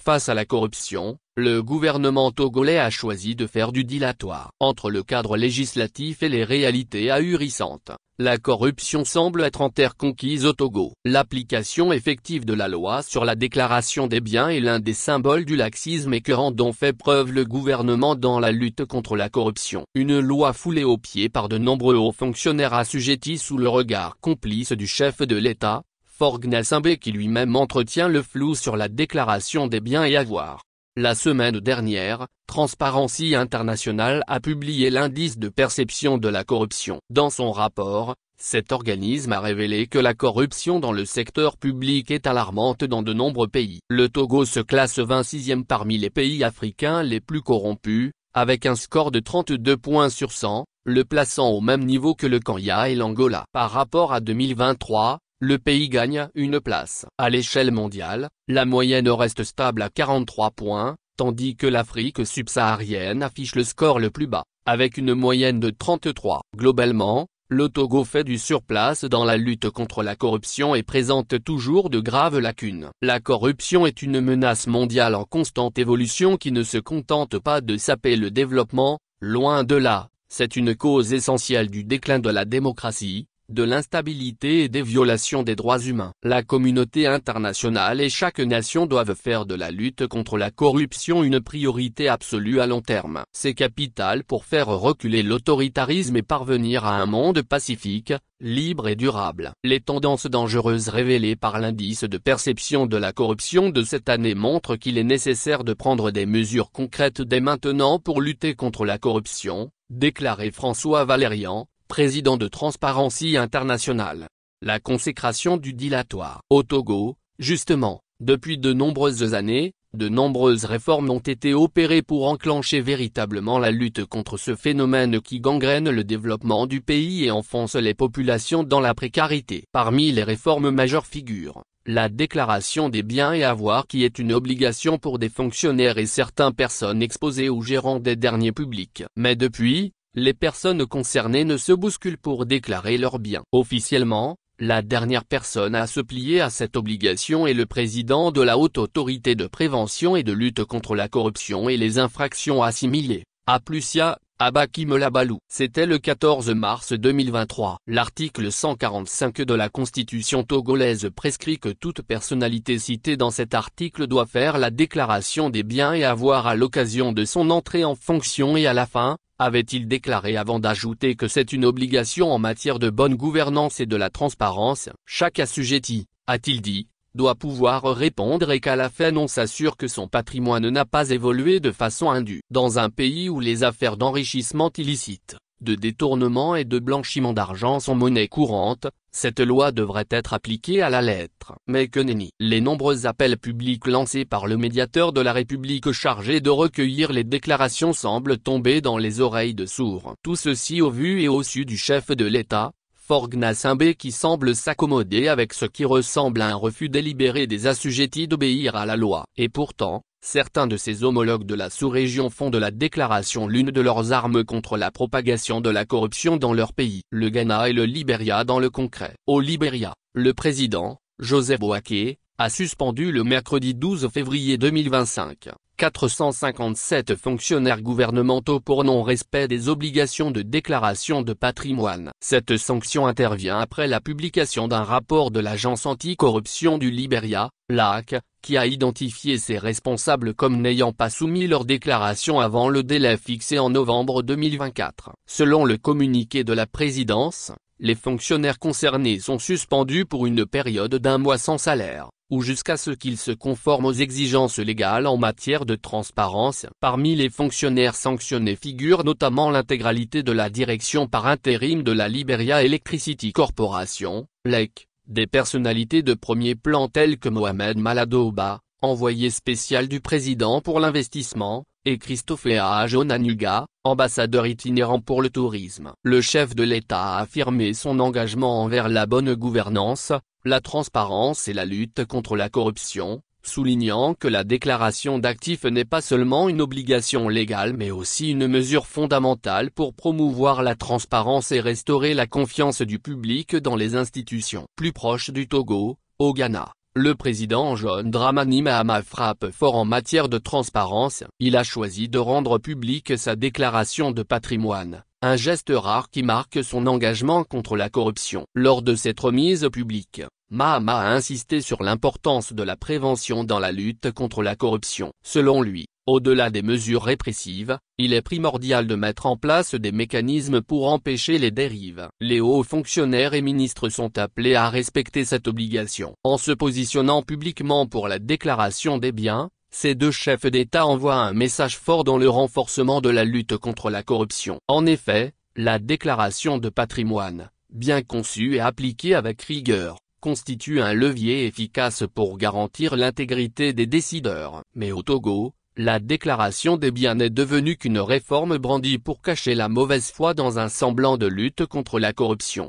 face à la corruption, le gouvernement togolais a choisi de faire du dilatoire. Entre le cadre législatif et les réalités ahurissantes, la corruption semble être en terre conquise au Togo. L'application effective de la loi sur la déclaration des biens est l'un des symboles du laxisme écœurant dont fait preuve le gouvernement dans la lutte contre la corruption. Une loi foulée aux pieds par de nombreux hauts fonctionnaires assujettis sous le regard complice du chef de l'État, Faure Gnassingbé, qui lui-même entretient le flou sur la déclaration des biens et avoirs. La semaine dernière, Transparency International a publié l'indice de perception de la corruption. Dans son rapport, cet organisme a révélé que la corruption dans le secteur public est alarmante dans de nombreux pays. Le Togo se classe 26e parmi les pays africains les plus corrompus, avec un score de 32 points sur 100, le plaçant au même niveau que le Kenya et l'Angola. Par rapport à 2023, le pays gagne une place. À l'échelle mondiale, la moyenne reste stable à 43 points, tandis que l'Afrique subsaharienne affiche le score le plus bas, avec une moyenne de 33. Globalement, le Togo fait du surplace dans la lutte contre la corruption et présente toujours de graves lacunes. La corruption est une menace mondiale en constante évolution qui ne se contente pas de saper le développement, loin de là, c'est une cause essentielle du déclin de la démocratie, de l'instabilité et des violations des droits humains. La communauté internationale et chaque nation doivent faire de la lutte contre la corruption une priorité absolue à long terme. C'est capital pour faire reculer l'autoritarisme et parvenir à un monde pacifique, libre et durable. Les tendances dangereuses révélées par l'indice de perception de la corruption de cette année montrent qu'il est nécessaire de prendre des mesures concrètes dès maintenant pour lutter contre la corruption, déclarait François Valérian, président de Transparency International. La consécration du dilatoire. Au Togo, justement, depuis de nombreuses années, de nombreuses réformes ont été opérées pour enclencher véritablement la lutte contre ce phénomène qui gangrène le développement du pays et enfonce les populations dans la précarité. Parmi les réformes majeures figurent la déclaration des biens et avoirs qui est une obligation pour des fonctionnaires et certaines personnes exposées ou gérants des derniers publics. Mais depuis, les personnes concernées ne se bousculent pour déclarer leurs biens. Officiellement, la dernière personne à se plier à cette obligation est le président de la Haute Autorité de Prévention et de Lutte contre la Corruption et les infractions assimilées, Aplusia, Abakimola Balou. C'était le 14 mars 2023. L'article 145 de la Constitution togolaise prescrit que toute personnalité citée dans cet article doit faire la déclaration des biens et avoirs à l'occasion de son entrée en fonction et à la fin, avait-il déclaré avant d'ajouter que c'est une obligation en matière de bonne gouvernance et de la transparence. Chaque assujetti, a-t-il dit, doit pouvoir répondre et qu'à la fin on s'assure que son patrimoine n'a pas évolué de façon indue. Dans un pays où les affaires d'enrichissement illicite, de détournement et de blanchiment d'argent sont monnaie courante, cette loi devrait être appliquée à la lettre. Mais que nenni. Les nombreux appels publics lancés par le médiateur de la République chargé de recueillir les déclarations semblent tomber dans les oreilles de sourds. Tout ceci au vu et au su du chef de l'État, Faure Gnassingbé, qui semble s'accommoder avec ce qui ressemble à un refus délibéré des assujettis d'obéir à la loi. Et pourtant, certains de ses homologues de la sous-région font de la déclaration l'une de leurs armes contre la propagation de la corruption dans leur pays. Le Ghana et le Libéria dans le concret. Au Libéria, le président, Joseph Boaké, a suspendu le mercredi 12 février 2025, 457 fonctionnaires gouvernementaux pour non-respect des obligations de déclaration de patrimoine. Cette sanction intervient après la publication d'un rapport de l'Agence anticorruption du Libéria, l'AC, qui a identifié ces responsables comme n'ayant pas soumis leur déclaration avant le délai fixé en novembre 2024. Selon le communiqué de la présidence, les fonctionnaires concernés sont suspendus pour une période d'1 mois sans salaire, ou jusqu'à ce qu'ils se conforment aux exigences légales en matière de transparence. Parmi les fonctionnaires sanctionnés figure notamment l'intégralité de la direction par intérim de la Liberia Electricity Corporation, LEC, des personnalités de premier plan telles que Mohamed Maladoba, envoyé spécial du président pour l'investissement, et Christopher Ajonanuga, ambassadeur itinérant pour le tourisme. Le chef de l'État a affirmé son engagement envers la bonne gouvernance, la transparence et la lutte contre la corruption, soulignant que la déclaration d'actifs n'est pas seulement une obligation légale mais aussi une mesure fondamentale pour promouvoir la transparence et restaurer la confiance du public dans les institutions. Plus proche du Togo, au Ghana, Le président John Dramani Mahama frappe fort en matière de transparence. Il a choisi de rendre publique sa déclaration de patrimoine, un geste rare qui marque son engagement contre la corruption. Lors de cette remise publique, Mahama a insisté sur l'importance de la prévention dans la lutte contre la corruption. Selon lui, au-delà des mesures répressives, il est primordial de mettre en place des mécanismes pour empêcher les dérives. Les hauts fonctionnaires et ministres sont appelés à respecter cette obligation. En se positionnant publiquement pour la déclaration des biens, ces deux chefs d'État envoient un message fort dans le renforcement de la lutte contre la corruption. En effet, la déclaration de patrimoine, bien conçue et appliquée avec rigueur, constitue un levier efficace pour garantir l'intégrité des décideurs. Mais au Togo, la déclaration des biens n'est devenue qu'une réforme brandie pour cacher la mauvaise foi dans un semblant de lutte contre la corruption.